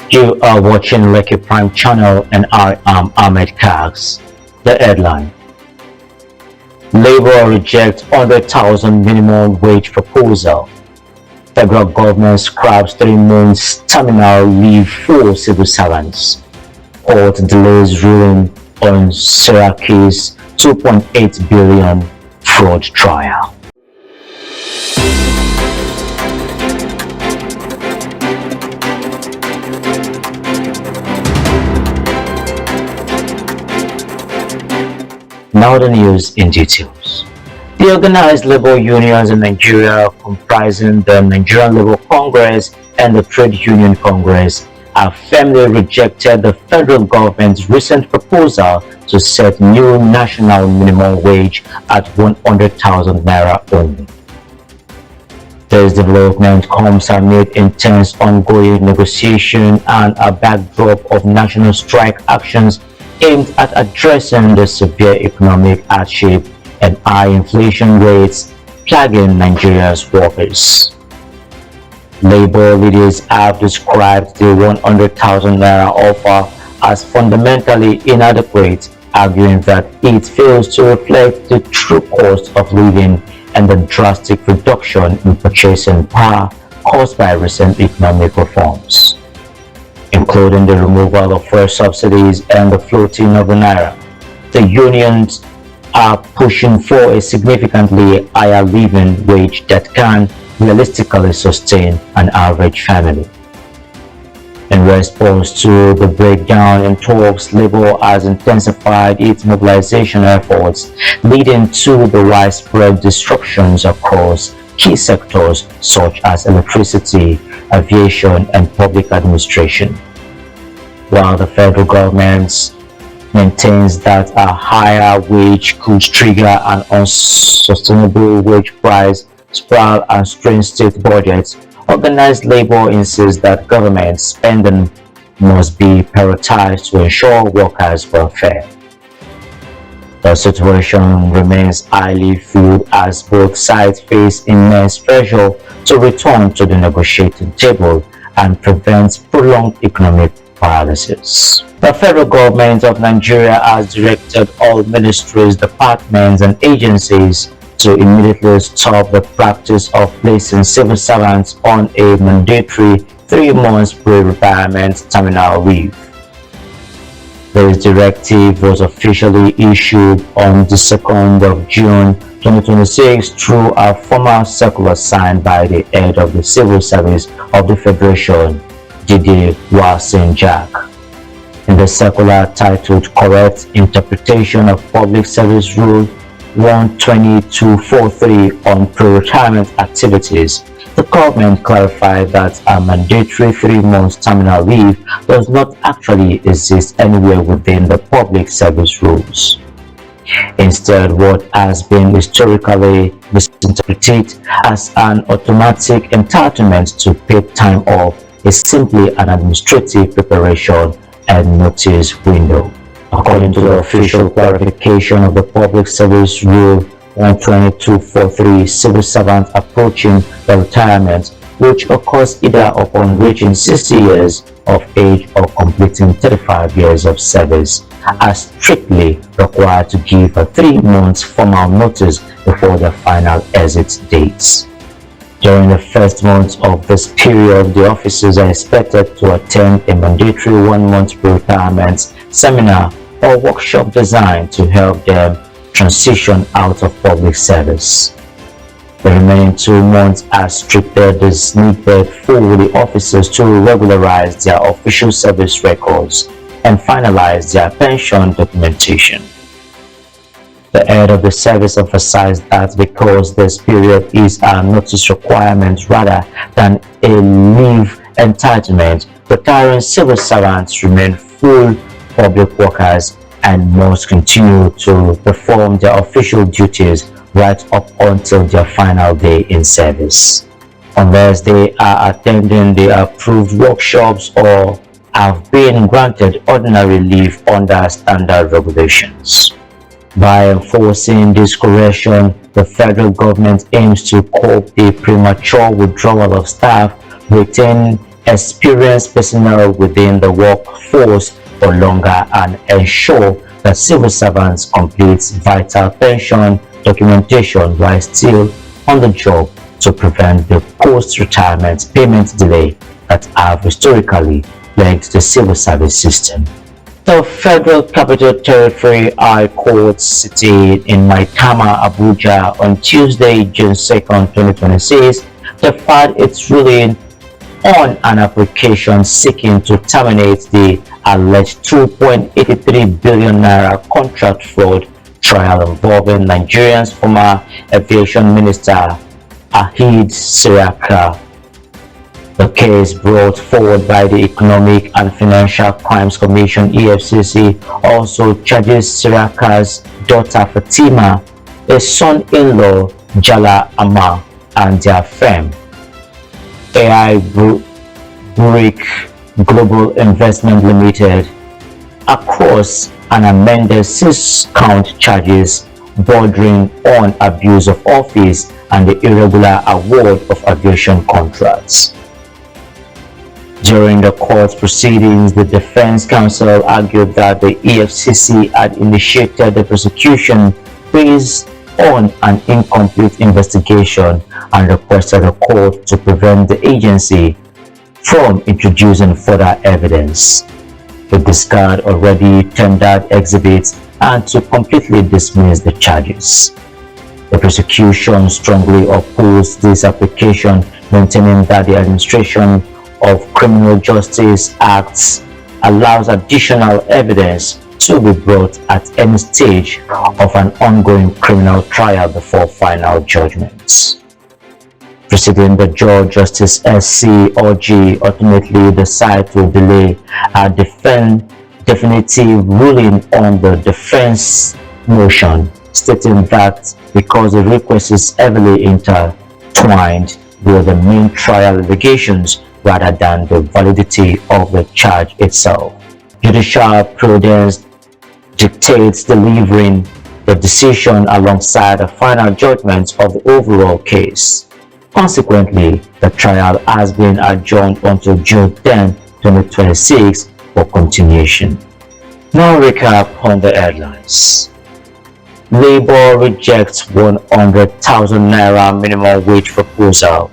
You are watching Lekki Prime channel and I am Ahmed Kags. The headline: Labour rejects 100,000 minimum wage proposal. Federal government scraps 3 months terminal leave for civil servants. Court delays ruling on Syracuse 2.8 billion fraud trial. Now the news in details. The organized labor unions in Nigeria, comprising the Nigerian Labour Congress and the Trade Union Congress, have firmly rejected the federal government's recent proposal to set new national minimum wage at 100,000 naira only. This development comes amid intense ongoing negotiation and a backdrop of national strike actions aimed at addressing the severe economic hardship and high inflation rates plaguing Nigeria's workers. Labor leaders have described the 100,000 naira offer as fundamentally inadequate, arguing that it fails to reflect the true cost of living and the drastic reduction in purchasing power caused by recent economic reforms, including the removal of fuel subsidies and the floating of the Naira. The unions are pushing for a significantly higher living wage that can realistically sustain an average family. In response to the breakdown in talks, Labour has intensified its mobilization efforts, leading to the widespread disruptions across key sectors such as electricity, aviation, and public administration. While the federal government maintains that a higher wage could trigger an unsustainable wage price spiral and strain state budgets, organized labor insists that government spending must be prioritized to ensure workers' welfare. The situation remains highly fluid as both sides face immense pressure to return to the negotiating table and prevent prolonged economic paralysis. The federal government of Nigeria has directed all ministries, departments, and agencies to immediately stop the practice of placing civil servants on a mandatory 3 months pre-retirement terminal leave. This directive was officially issued on the 2nd of June 2026 through a formal circular signed by the head of the Civil Service of the Federation, Jack. In the circular titled Correct Interpretation of Public Service Rule 12243 on pre-retirement activities, the government clarified that a mandatory 3 months terminal leave does not actually exist anywhere within the public service rules. Instead, what has been historically misinterpreted as an automatic entitlement to paid time off is simply an administrative preparation and notice window. According to the official clarification of the Public Service Rule 12243, civil servants approaching the retirement, which occurs either upon reaching 60 years of age or completing 35 years of service, are strictly required to give a 3 months formal notice before their final exit dates. During the first month of this period, the officers are expected to attend a mandatory 1 month retirement seminar or workshop designed to help them transition out of public service. The remaining 2 months are strictly designated for the officers to regularize their official service records and finalize their pension documentation. The head of the service emphasized that because this period is a notice requirement rather than a leave entitlement, retiring civil servants remain full public workers and must continue to perform their official duties right up until their final day in service, unless they are attending the approved workshops or have been granted ordinary leave under standard regulations. By enforcing this correction, the federal government aims to curb the premature withdrawal of staff, retain experienced personnel within the workforce for longer and ensure that civil servants complete vital pension documentation while still on the job to prevent the post-retirement payment delay that have historically plagued the civil service system. The Federal Capital Territory High Court sitting in Maitama, Abuja on Tuesday, June 2nd, 2026, deferred its ruling on an application seeking to terminate the alleged 2.83 billion naira contract fraud trial involving Nigerian's former aviation minister Ahid Siraka. The case brought forward by the Economic and Financial Crimes Commission (EFCC) also charges Siraka's daughter Fatima, a son-in-law Jala Amma, and their firm AI Brick Global Investment Limited across an amended 6-count charges bordering on abuse of office and the irregular award of aviation contracts. During the court proceedings, the defense counsel argued that the EFCC had initiated the prosecution based on an incomplete investigation and requested the court to prevent the agency from introducing further evidence, to discard already tendered exhibits, and to completely dismiss the charges. The prosecution strongly opposed this application, maintaining that the Administration of Criminal Justice Acts allows additional evidence to be brought at any stage of an ongoing criminal trial before final judgments. Preceding the judge, Justice S.C. Ajah ultimately decided to delay a definitive ruling on the defense motion, stating that because the request is heavily intertwined with the main trial allegations rather than the validity of the charge itself, judicial prudence dictates delivering the decision alongside the final judgment of the overall case. Consequently, the trial has been adjourned until June 10, 2026 for continuation. Now recap on the headlines. Labour rejects 100,000 naira minimum wage proposal.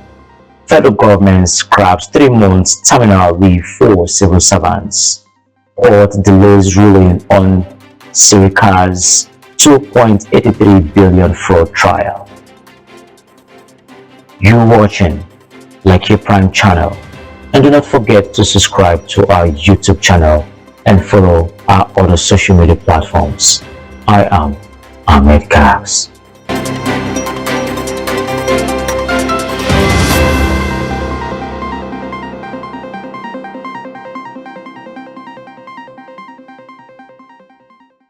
Federal government scraps 3 months terminal leave for civil servants. Court delays ruling on Sirika's 2.83 billion fraud trial. You're watching Lekki Prime channel, and do not forget to subscribe to our YouTube channel and follow our other social media platforms. I am Ahmed Gags.